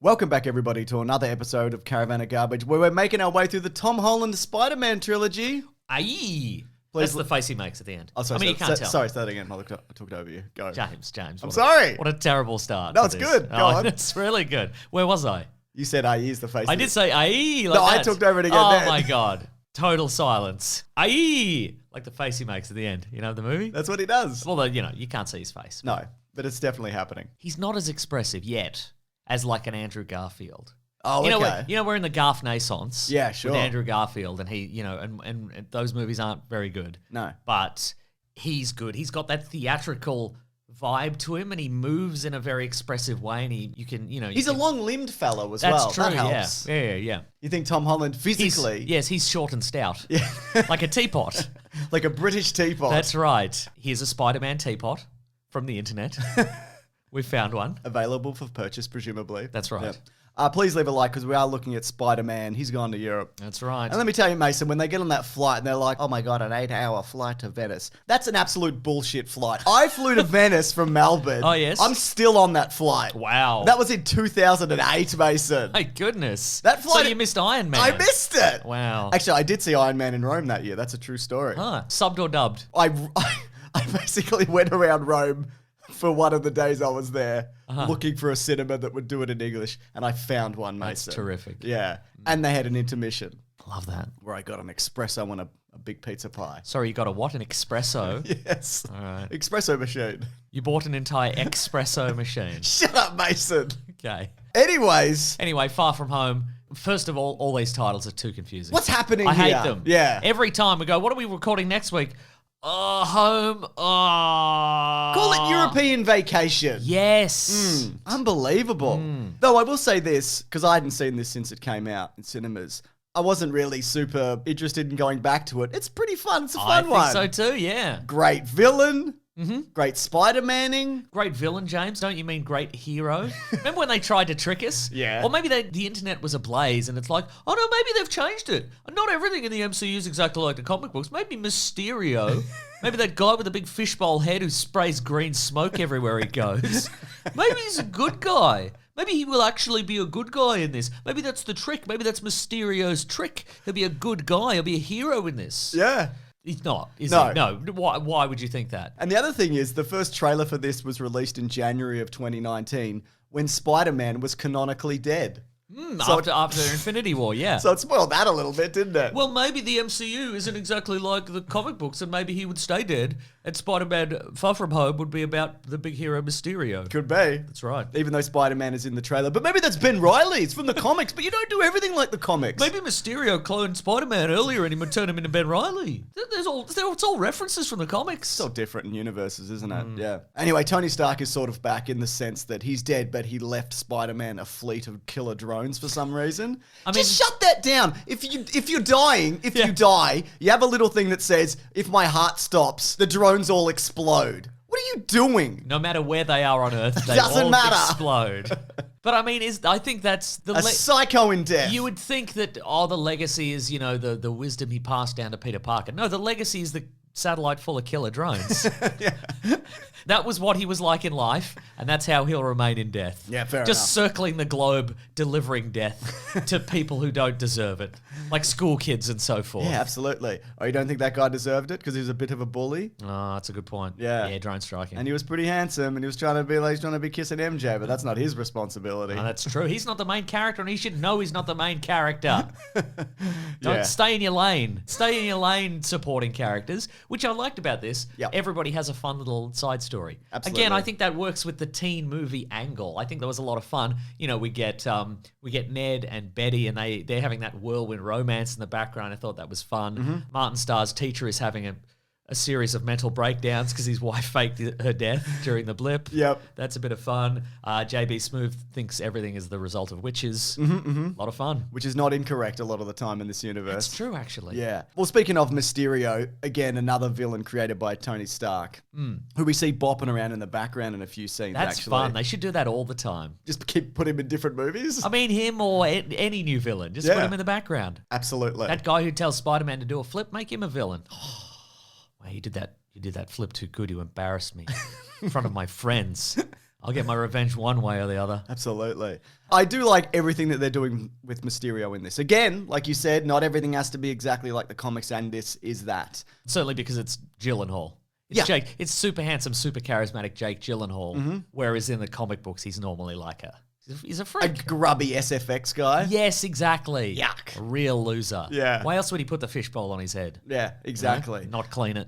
Welcome back, everybody, to another episode of Caravan of Garbage, where we're making our way through the Tom Holland Spider-Man trilogy. Aye. That's the face he makes at the end. Oh, sorry, you can't tell. Sorry, say that again. I took it over you. Go. James. I'm sorry. What a terrible start. No, it's good. Go on. It's really good. Where was I? You said aye is the face. I did say aye. Like no, that. I took over it again. Oh, then. my God. Total silence. Aye. Like the face he makes at the end. You know the movie? That's what he does. Although, you can't see his face. No, but it's definitely happening. He's not as expressive yet as like an Andrew Garfield. Oh, okay. We're in the Garf Naissance. Yeah, sure. With Andrew Garfield, and he, and those movies aren't very good. No. But he's good. He's got that theatrical vibe to him, and he moves in a very expressive way, and he's a long-limbed fellow as well. well. That's true, that helps. Yeah. You think Tom Holland physically... He's short and stout. Yeah. Like a teapot. Like a British teapot. That's right. Here's a Spider-Man teapot from the internet. We found one. Available for purchase, presumably. That's right. Yep. Please leave a like, because we are looking at Spider-Man. He's gone to Europe. That's right. And let me tell you, Mason, when they get on that flight and they're like, oh my God, an 8-hour flight to Venice. That's an absolute bullshit flight. I flew to Venice from Melbourne. Oh, yes? I'm still on that flight. Wow. That was in 2008, Mason. My goodness. That flight... So you missed Iron Man. I missed it. Wow. Actually, I did see Iron Man in Rome that year. That's a true story. Huh. Subbed or dubbed? I basically went around Rome for one of the days I was there, looking for a cinema that would do it in English, and I found one, Mason. That's terrific. Yeah, and they had an intermission. Love that. Where I got an espresso and a big pizza pie. Sorry, you got a what? An espresso? Yes. All right. Espresso machine. You bought an entire espresso machine. Shut up, Mason. Okay. Anyway, Far From Home. First of all these titles are too confusing. What's happening I here? hate them. Yeah. Every time we go, what are we recording next week? Home. Call it European Vacation. Yes. Unbelievable. Though I will say this, because I hadn't seen this since it came out in cinemas. I wasn't really super interested in going back to it. It's pretty fun. It's a fun one. I think so too, yeah. Great villain. Great Spider-Manning. Great villain, James. Don't you mean great hero? Remember when they tried to trick us? Yeah. Or maybe the internet was ablaze and it's like, oh no, maybe they've changed it. Not everything in the MCU is exactly like the comic books. Maybe Mysterio. Maybe that guy with the big fishbowl head who sprays green smoke everywhere he goes. Maybe he's a good guy. Maybe he will actually be a good guy in this. Maybe that's the trick. Maybe that's Mysterio's trick. He'll be a good guy. He'll be a hero in this. Yeah. He's not, is No. he? No. Why would you think that? And the other thing is, the first trailer for this was released in January of 2019 when Spider-Man was canonically dead. After Infinity War, yeah. So it spoiled that a little bit, didn't it? Well, maybe the MCU isn't exactly like the comic books, and maybe he would stay dead, and Spider-Man Far From Home would be about the big hero Mysterio. Could be. That's right. Even though Spider-Man is in the trailer. But maybe that's Ben Reilly. It's from the comics, but you don't do everything like the comics. Maybe Mysterio cloned Spider-Man earlier and he would turn him into Ben Reilly. It's all references from the comics. It's all different in universes, isn't it? Yeah. Anyway, Tony Stark is sort of back in the sense that he's dead, but he left Spider-Man a fleet of killer drones for some reason. Just shut that down. If you're dying, you die, you have a little thing that says, if my heart stops, the drones all explode. What are you doing? No matter where they are on Earth, they Doesn't all matter. explode. But I mean, I think that's the psycho in death. You would think that the legacy is the wisdom he passed down to Peter Parker. No, the legacy is the satellite full of killer drones. That was what he was like in life, and that's how he'll remain in death. Yeah, fair Just enough. circling the globe, delivering death to people who don't deserve it, like school kids and so forth. Yeah, absolutely. Oh, you don't think that guy deserved it because he was a bit of a bully? Oh, that's a good point. Yeah. Drone striking. And he was pretty handsome, and he was trying to be kissing MJ, but that's not his responsibility. No, that's true. He's not the main character, and he should know he's not the main character. Don't stay in your lane. Stay in your lane, supporting characters, which I liked about this. Yep. Everybody has a fun little side story. Absolutely. Again, I think that works with the teen movie angle. I think that was a lot of fun. We get Ned and Betty, and they're having that whirlwind romance in the background. I thought that was fun. Martin Starr's teacher is having a series of mental breakdowns because his wife faked her death during the blip. Yep. That's a bit of fun. JB Smoove thinks everything is the result of witches. A lot of fun. Which is not incorrect a lot of the time in this universe. It's true, actually. Yeah. Well, speaking of Mysterio, again, another villain created by Tony Stark, who we see bopping around in the background in a few scenes, That's actually. fun. They should do that all the time. Just put him in different movies? I mean, him or any new villain. Just put him in the background. Absolutely. That guy who tells Spider-Man to do a flip, make him a villain. Well, you did that flip too good. You embarrassed me in front of my friends. I'll get my revenge one way or the other. Absolutely. I do like everything that they're doing with Mysterio in this. Again, like you said, not everything has to be exactly like the comics, and this is that. Certainly because it's Gyllenhaal. It's Jake. It's super handsome, super charismatic Jake Gyllenhaal. Whereas in the comic books, he's normally like he's a freak. A grubby SFX guy. Yes, exactly. Yuck. A real loser. Yeah. Why else would he put the fishbowl on his head? Yeah, exactly. Not clean it.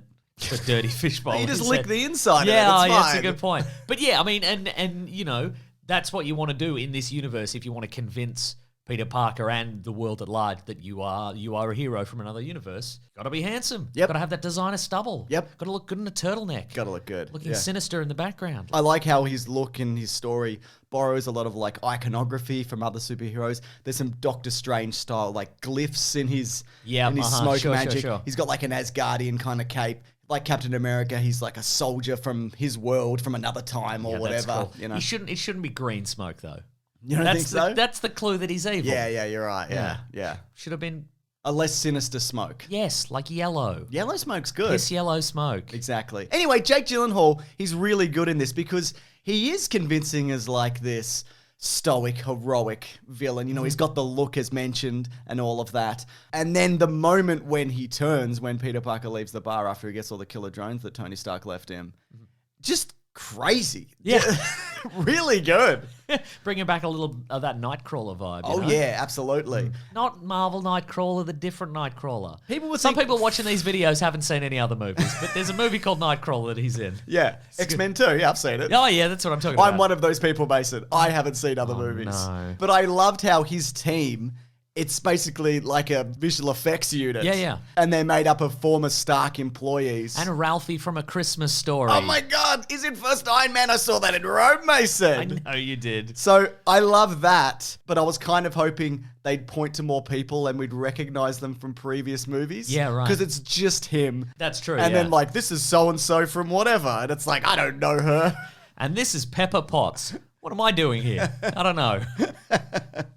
The dirty fishbowl. You just lick the inside yeah, of it. that's a good point. But yeah, I mean, and you know, that's what you want to do in this universe if you want to convince Peter Parker and the world at large that you are a hero from another universe. Got to be handsome. Yep. Got to have that designer stubble. Yep. Got to look good in a turtleneck. Got to look good. Looking sinister in the background. I like how his look and his story borrows a lot of like iconography from other superheroes. There's some Doctor Strange style like glyphs in his smoke magic. Sure. He's got like an Asgardian kind of cape. Like Captain America, he's like a soldier from his world from another time or whatever. That's cool. You know, It shouldn't be green smoke though. You don't think so? That's the clue that he's evil. Yeah, you're right. Yeah. Should have been A less sinister smoke. yes, like yellow. Yellow smoke's good. Piss yellow smoke. Exactly. Anyway, Jake Gyllenhaal, he's really good in this because he is convincing as like this stoic, heroic villain. You know, he's got the look as mentioned and all of that. And then the moment when he turns, when Peter Parker leaves the bar after he gets all the killer drones that Tony Stark left him, just crazy. Yeah. Really good. Bringing back a little of that Nightcrawler vibe. You know? Yeah, absolutely. Not Marvel Nightcrawler, the different Nightcrawler. Some think- people watching these videos haven't seen any other movies, but there's a movie called Nightcrawler that he's in. Yeah. X-Men 2. Yeah, I've seen it. Oh, yeah, that's what I'm talking about. I'm one of those people, Mason. I haven't seen other movies. no. But I loved how his team, it's basically like a visual effects unit. Yeah. And they're made up of former Stark employees. And Ralphie from A Christmas Story. Oh my God, is it first Iron Man? I saw that in Rome, Mason. I know you did. So I love that, but I was kind of hoping they'd point to more people and we'd recognize them from previous movies. Yeah, right. Because it's just him. That's true, And yeah. then like, this is so-and-so from whatever. And it's like, I don't know her. And this is Pepper Potts. What am I doing here? I don't know.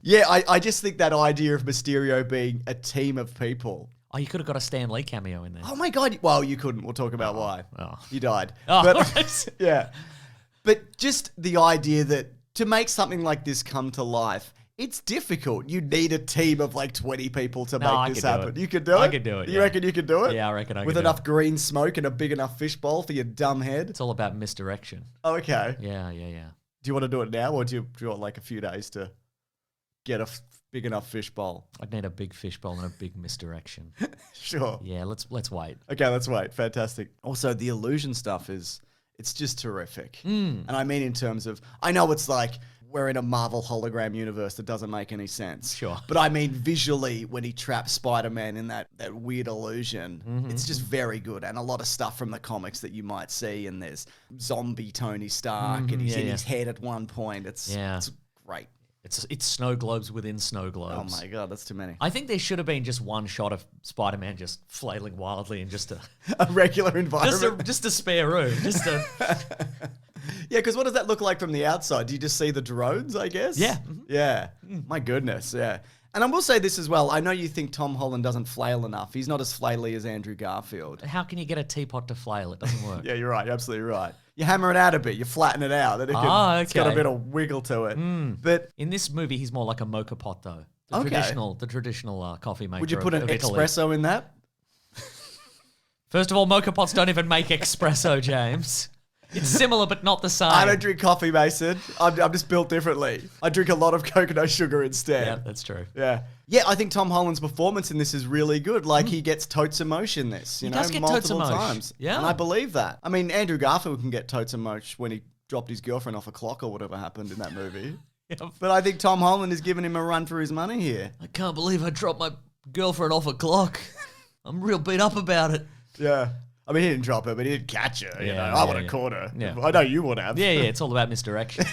Yeah, I just think that idea of Mysterio being a team of people. Oh, you could have got a Stan Lee cameo in there. Oh my God. Well, you couldn't. We'll talk about why. Oh. You died. Oh, But right. yeah. But just the idea that to make something like this come to life, it's difficult. You need a team of like 20 people to I make this could do happen. it. You could do it? I could do it, You yeah. reckon you could do it? Yeah, I reckon I could With do enough it. green smoke and a big enough fishbowl for your dumb head? It's all about misdirection. Oh, okay. Yeah. Do you want to do it now or do you want like a few days to get a big enough fishbowl? I'd need a big fishbowl and a big misdirection. Sure. Yeah, let's wait. Okay, let's wait. Fantastic. Also, the illusion stuff it's just terrific. And I mean in terms of, I know it's like we're in a Marvel hologram universe that doesn't make any sense. Sure. But I mean visually when he traps Spider-Man in that weird illusion, it's just very good. And a lot of stuff from the comics that you might see, and there's zombie Tony Stark and he's in his head at one point. It's great. It's snow globes within snow globes. Oh my God, that's too many. I think there should have been just one shot of Spider-Man just flailing wildly in just A regular environment. just a spare room. Yeah, because what does that look like from the outside? Do you just see the drones, I guess? Yeah. Yeah. My goodness, yeah. And I will say this as well. I know you think Tom Holland doesn't flail enough. He's not as flaily as Andrew Garfield. How can you get a teapot to flail? It doesn't work. Yeah, you're right. You're absolutely right. You hammer it out a bit. You flatten it out. Then it's got a okay. bit of wiggle to it. But In this movie, he's more like a mocha pot, though. The traditional coffee maker. would you put an of Italy. espresso in that? First of all, mocha pots don't even make espresso, James. It's similar, but not the same. I don't drink coffee, Mason. I'm just built differently. I drink a lot of coconut sugar instead. Yeah, that's true. Yeah. Yeah, I think Tom Holland's performance in this is really good. Like, he gets totes emotion this, you know, does get totes multiple emotion. times. Yeah. And I believe that. I mean, Andrew Garfield can get totes emotion when he dropped his girlfriend off a clock or whatever happened in that movie. But I think Tom Holland is giving him a run for his money here. I can't believe I dropped my girlfriend off a clock. I'm real beat up about it. Yeah. I mean, he didn't drop her, but he did catch her. You know, I would have caught her. Yeah. I know you would have. Yeah, it's all about misdirection.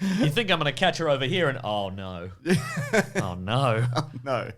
You think I'm going to catch her over here and, oh no. Oh no. No.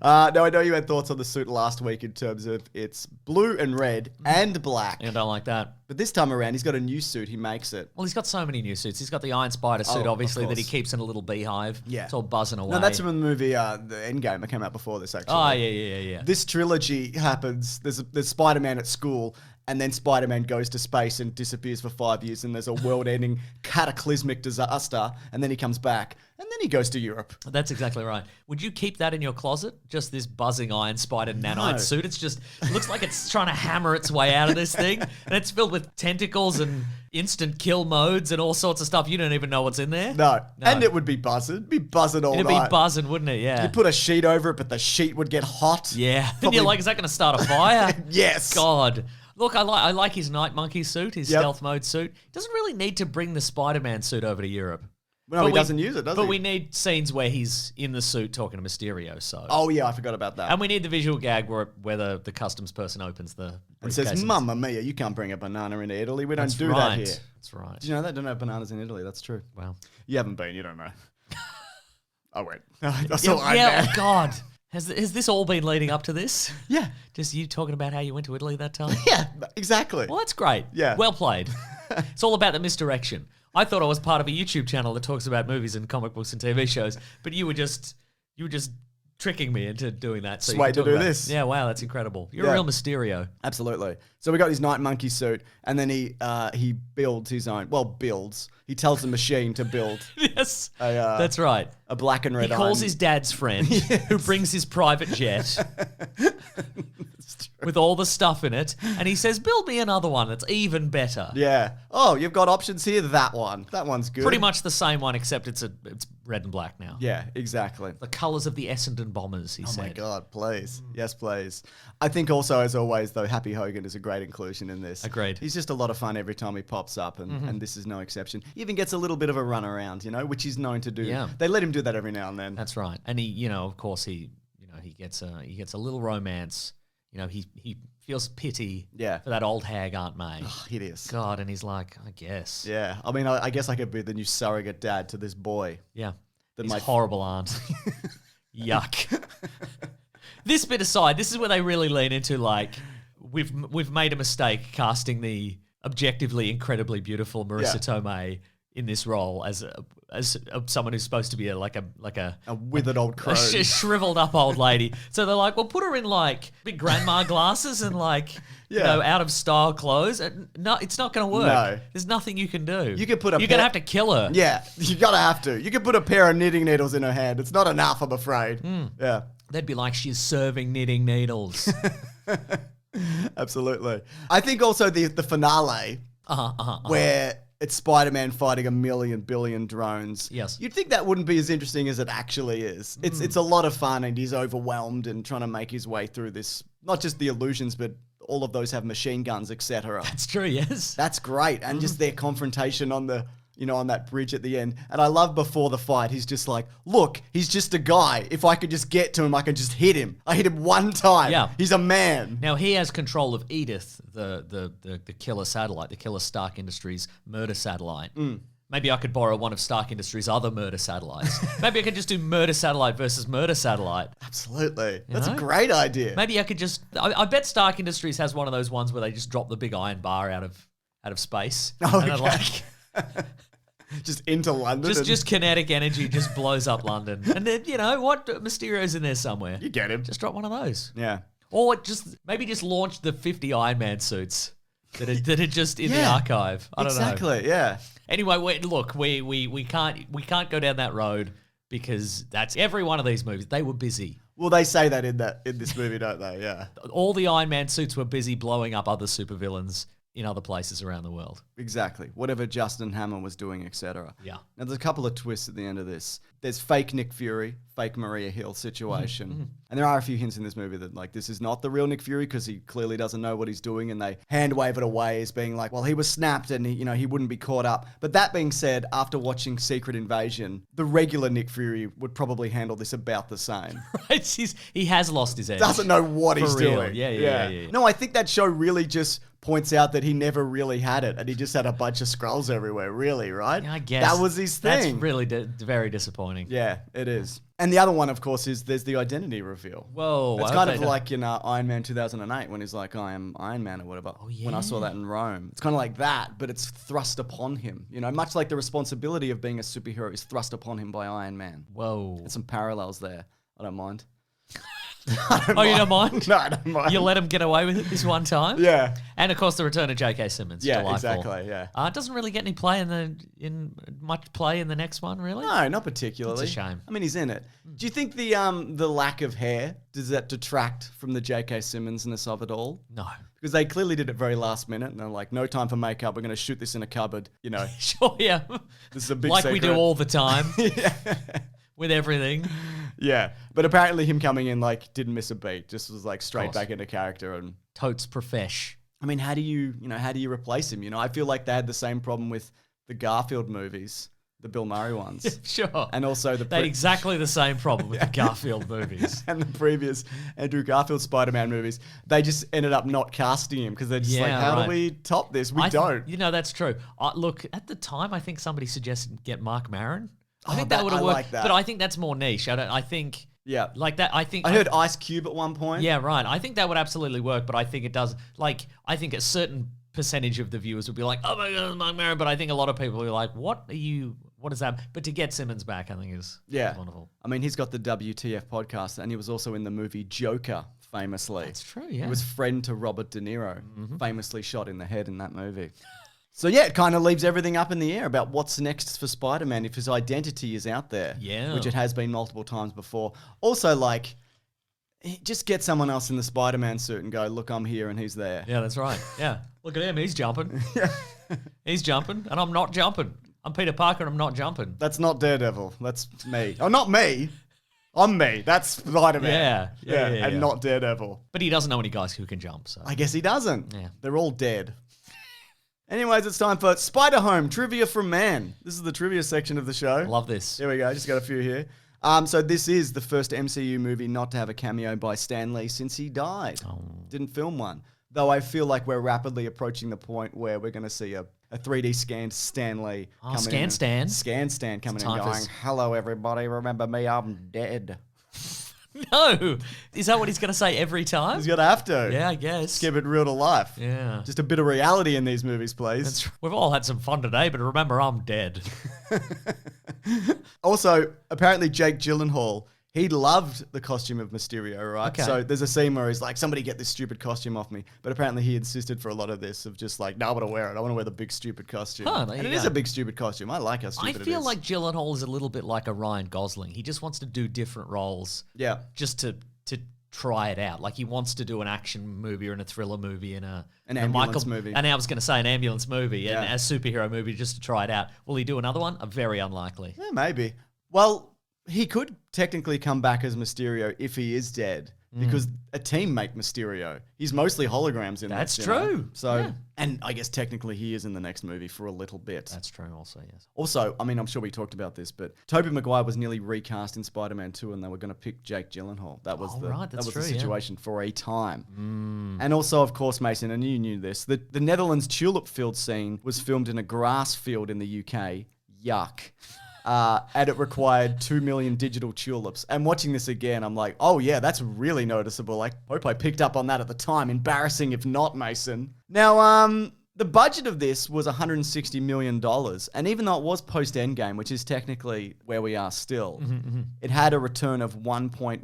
No, I know you had thoughts on the suit last week in terms of it's blue and red and black. I don't like that. But this time around, he's got a new suit. He makes it. Well, he's got so many new suits. He's got the Iron Spider suit, Oh, obviously, of that he course. keeps in a little beehive. Yeah. It's all buzzing away. No, that's from the movie The Endgame that came out before this, actually. Oh, yeah. This trilogy happens. There's Spider-Man at school, and then Spider-Man goes to space and disappears for 5 years, and there's a world-ending cataclysmic disaster, and then he comes back, and then he goes to Europe. That's exactly right. Would you keep that in your closet? Just this buzzing iron spider nanite suit? It looks like it's trying to hammer its way out of this thing, and it's filled with tentacles and instant kill modes and all sorts of stuff. You don't even know what's in there. No. And it would be buzzing. It'd be buzzing all night. It'd be buzzing, wouldn't it? Yeah. You put a sheet over it, but the sheet would get hot. Yeah. And you're like, is that going to start a fire? Yes. God. Look, I like his Night Monkey suit, his stealth mode suit. He doesn't really need to bring the Spider-Man suit over to Europe. No, he doesn't use it, does he? But we need scenes where he's in the suit talking to Mysterio. So. Oh, yeah, I forgot about that. And we need the visual gag where the customs person opens the and says, Mamma mia, you can't bring a banana into Italy. We don't do that here. That's right. Did you know that? Don't have bananas in Italy. That's true. Wow. You haven't been. You don't know. Oh, wait. Oh, God. Has this all been leading up to this? Yeah. Just you talking about how you went to Italy that time? Yeah, exactly. Well, that's great. Yeah. Well played. It's all about the misdirection. I thought I was part of a YouTube channel that talks about movies and comic books and TV shows, but you were just tricking me into doing that. So Just wait to do this. Yeah, wow, that's incredible. You're a real Mysterio. Absolutely. So we got his Night Monkey suit, and then he builds his own. Well, builds. He tells the machine to build. Yes, that's right. A black and red. He calls his dad's friend, who brings his private jet with all the stuff in it, and he says, "Build me another one that's even better." Yeah. Oh, you've got options here. That one's good. Pretty much the same one, except it's red and black now. Yeah, exactly. The colours of the Essendon Bombers, he said. Oh my God, please. Yes, please. I think also, as always, though, Happy Hogan is a great inclusion in this. Agreed. He's just a lot of fun every time he pops up, and this is no exception. He even gets a little bit of a run around, which he's known to do. Yeah. They let him do that every now and then. That's right. And he, of course, he gets a little romance. He feels pity for that old hag Aunt May. Oh, hideous. God, and he's like, I guess. Yeah. I mean, I guess I could be the new surrogate dad to this boy. Yeah. His horrible aunt. Yuck. This bit aside, this is where they really lean into, like, we've made a mistake casting the objectively incredibly beautiful Marissa Tomei in this role as someone who's supposed to be a withered old crow, a shriveled up old lady. So they're like, well, put her in like big grandma glasses and like out of style clothes. No, it's not going to work. No. There's nothing you can do. You could put You're going to have to kill her. Yeah, you gotta have to. You could put a pair of knitting needles in her hand. It's not enough, I'm afraid. Yeah, they'd be like, she's serving knitting needles. Absolutely. I think also the finale where it's Spider-Man fighting 1 billion drones. Yes. You'd think that wouldn't be as interesting as it actually is. It's a lot of fun, and he's overwhelmed and trying to make his way through this. Not just the illusions, but all of those have machine guns, etc. That's true, yes. That's great. And just their confrontation on the on that bridge at the end. And I love before the fight, he's just like, look, he's just a guy. If I could just get to him, I could just hit him. I hit him one time. Yeah. He's a man. Now, he has control of Edith, the killer satellite, the killer Stark Industries murder satellite. Maybe I could borrow one of Stark Industries' other murder satellites. Maybe I could just do murder satellite versus murder satellite. Absolutely. That's a great idea. Maybe I could just... I bet Stark Industries has one of those ones where they just drop the big iron bar out of space. Oh, and okay. Just into London. Just kinetic energy just blows up London. And then, what? Mysterio's in there somewhere. You get him. Just drop one of those. Yeah. Or maybe just launch the 50 Iron Man suits that are just in the archive. I don't know. Exactly, yeah. Anyway, we can't go down that road because that's every one of these movies. They were busy. Well, they say that in this movie, don't they? Yeah. All the Iron Man suits were busy blowing up other supervillains in other places around the world. Exactly. Whatever Justin Hammer was doing, etc. Yeah. Now, there's a couple of twists at the end of this. There's fake Nick Fury, fake Maria Hill situation. And there are a few hints in this movie that, like, this is not the real Nick Fury because he clearly doesn't know what he's doing, and they hand wave it away as being like, well, he was snapped and he wouldn't be caught up. But that being said, after watching Secret Invasion, the regular Nick Fury would probably handle this about the same. Right? He has lost his edge. Doesn't know what he's real. doing. Yeah. No, I think that show really just points out that he never really had it, and he just had a bunch of Skrulls everywhere, really, right? Yeah, I guess. That was his thing. That's really very disappointing. Yeah, it is. And the other one, of course, is there's the identity reveal. Whoa. It's kind of like in Iron Man 2008 when he's like, I am Iron Man or whatever. Oh, yeah. When I saw that in Rome. It's kind of like that, but it's thrust upon him. Much like the responsibility of being a superhero is thrust upon him by Iron Man. Whoa. There's some parallels there. I don't mind. Oh, you don't mind? No, I don't mind. You let him get away with it this one time? Yeah. And of course, the return of J.K. Simmons. Yeah, delightful. exactly. Yeah. It doesn't really get any play much play in the next one, really. No, not particularly. It's a shame. I mean, he's in it. Do you think the lack of hair, does that detract from the J.K. Simmons-ness of it all? No. Because they clearly did it very last minute, and they're like, no time for makeup. We're going to shoot this in a cupboard. You know, Sure, yeah. this is a big Like secret. we do all the time Yeah. with everything. Yeah, but apparently him coming in like didn't miss a beat. Just was like straight course. back into character. And Totes profesh. I mean, how do you replace him? You know, I feel like they had the same problem with the Garfield movies, the Bill Murray ones. Sure. And also They had exactly the same problem with the Garfield movies. and the previous Andrew Garfield Spider-Man movies. They just ended up not casting him because they're just like, how do we top this? We don't. That's true. Look, at the time, I think somebody suggested get Mark Maron. I Oh, think that would have I worked, like that. but I think that's more niche. I think Yeah. like that. I think I heard Ice Cube at one point. Yeah, right. I think that would absolutely work, but I think it does. Like, I think a certain percentage of the viewers would be like, "Oh my god, Mark Maron," but I think a lot of people are like, "What is that?" But to get Simmons back, I think is wonderful. I mean, he's got the WTF podcast, and he was also in the movie Joker, famously. That's true. Yeah. He was friend to Robert De Niro, famously shot in the head in that movie. So yeah, it kind of leaves everything up in the air about what's next for Spider-Man if his identity is out there. Yeah. Which it has been multiple times before. Also, like, just get someone else in the Spider-Man suit and go, look, I'm here and he's there. Yeah, that's right. Yeah. Look at him. He's jumping. He's jumping, and I'm not jumping. I'm Peter Parker, and I'm not jumping. That's not Daredevil. That's me. Oh, not me. I'm me. That's Spider-Man. Yeah. And not Daredevil. But he doesn't know any guys who can jump, so. I guess he doesn't. Yeah. They're all dead. Anyways, it's time for Spider-Home Trivia from Man. This is the trivia section of the show. Love this. Here we go. Just got a few here. So this is the first MCU movie not to have a cameo by Stan Lee since he died. Didn't film one. Though I feel like we're rapidly approaching the point where we're going to see a 3D scanned Stan Lee coming Scan in. Stan? Scan Stan coming in time and for going, hello everybody, remember me, I'm dead. No. Is that what he's going to say every time? He's going to have to. Yeah, I guess. Keep it real to life. Yeah. Just a bit of reality in these movies, please. We've all had some fun today, but remember, I'm dead. Also, apparently Jake Gyllenhaal, he loved the costume of Mysterio, right? Okay. So there's a scene where he's like, somebody get this stupid costume off me. But apparently he insisted for a lot of this of just like, no, I want to wear it. I want to wear the big stupid costume. Huh, there and you it is go. a big stupid costume. I like how I stupid it is. feel like Gyllenhaal is a little bit like a Ryan Gosling. He just wants to do different roles. Yeah. Just to try it out. Like he wants to do an action movie or a thriller movie and an ambulance movie. And I was going to say an ambulance movie and Yeah. a superhero movie just to try it out. Will he do another one? Very unlikely. Yeah, maybe. Well, he could technically come back as Mysterio if he is dead. Because a team make Mysterio. He's mostly holograms in That's this. you know? true. So, Yeah. and I guess technically he is in the next movie for a little bit. That's true also, yes. Also, I mean, I'm sure we talked about this, but Tobey Maguire was nearly recast in Spider-Man 2 and they were going to pick Jake Gyllenhaal. That was that's the true, yeah. situation for a time. And also, of course, Mason, and you knew this, the Netherlands tulip field scene was filmed in a grass field in the UK. Yuck. And it required 2 million digital tulips. And watching this again, I'm like, oh yeah, that's really noticeable. I hope I picked up on that at the time. Embarrassing if not, Mason. Now, the budget of this was $160 million. And even though it was post-Endgame, which is technically where we are still, it had a return of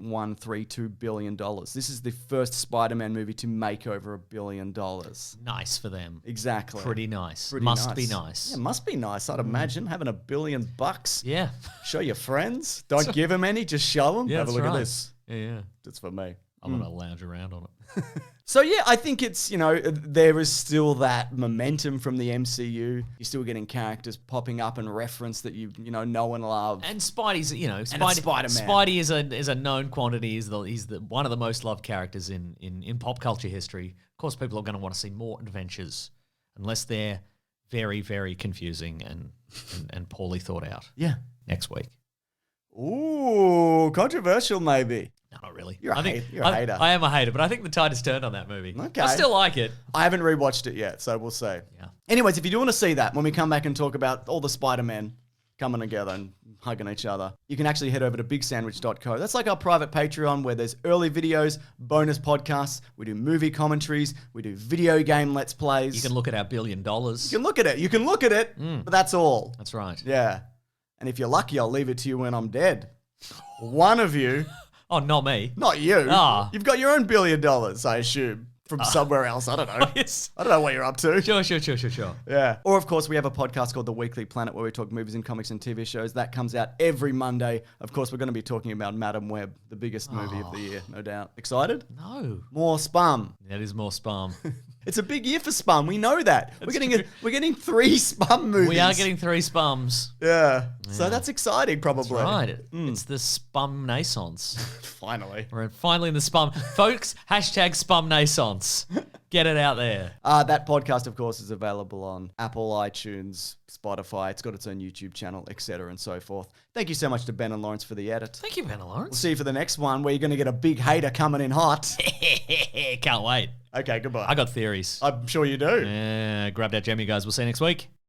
$1.132 billion. This is the first Spider-Man movie to make over $1 billion. Nice for them. Exactly. Pretty nice. Pretty Must nice. be nice. Yeah, must be nice, I'd imagine. Having $1 billion. Yeah. Show your friends. Don't give them any, just show them. Yeah, Have a that's look right. at this. Yeah. It's for me. I'm going to lounge around on it. So yeah, I think it's, there is still that momentum from the MCU. You're still getting characters popping up and reference that you know and love. And Spidey's, it's Spider-Man. Spidey is a known quantity. He's the one of the most loved characters in pop culture history. Of course, people are going to want to see more adventures, unless they're very, very confusing and poorly thought out. Yeah. Next week. Ooh, controversial maybe. No, not really. You're a hater. I am a hater, but I think the tide has turned on that movie. Okay. I still like it. I haven't rewatched it yet, so we'll see. Yeah. Anyways, if you do want to see that, when we come back and talk about all the Spider-Men coming together and hugging each other, you can actually head over to bigsandwich.co. That's like our private Patreon where there's early videos, bonus podcasts, we do movie commentaries, we do video game Let's Plays. You can look at our $1 billion. You can look at it, but that's all. That's right. Yeah. And if you're lucky, I'll leave it to you when I'm dead. One of you. Oh, not me. Not you. Ah. You've got your own $1 billion, I assume, from somewhere else. I don't know. Yes. I don't know what you're up to. Sure. Yeah. Or, of course, we have a podcast called The Weekly Planet where we talk movies and comics and TV shows. That comes out every Monday. Of course, we're going to be talking about Madam Web, the biggest movie of the year, no doubt. Excited? No. More spam. That is more spam. It's a big year for spam. We know that. We're getting 3 spam movies. We are getting 3 spums. Yeah. So that's exciting, probably. That's right. It's the spum naissance. Finally. We're finally in the spum. Folks, hashtag spum naissance. Get it out there. That podcast, of course, is available on Apple, iTunes, Spotify. It's got its own YouTube channel, etc. and so forth. Thank you so much to Ben and Lawrence for the edit. Thank you, Ben and We'll Lawrence. see you for the next one where you're going to get a big hater coming in hot. Can't wait. Okay, goodbye. I got theories. I'm sure you do. Yeah, grab that gem, you guys. We'll see you next week.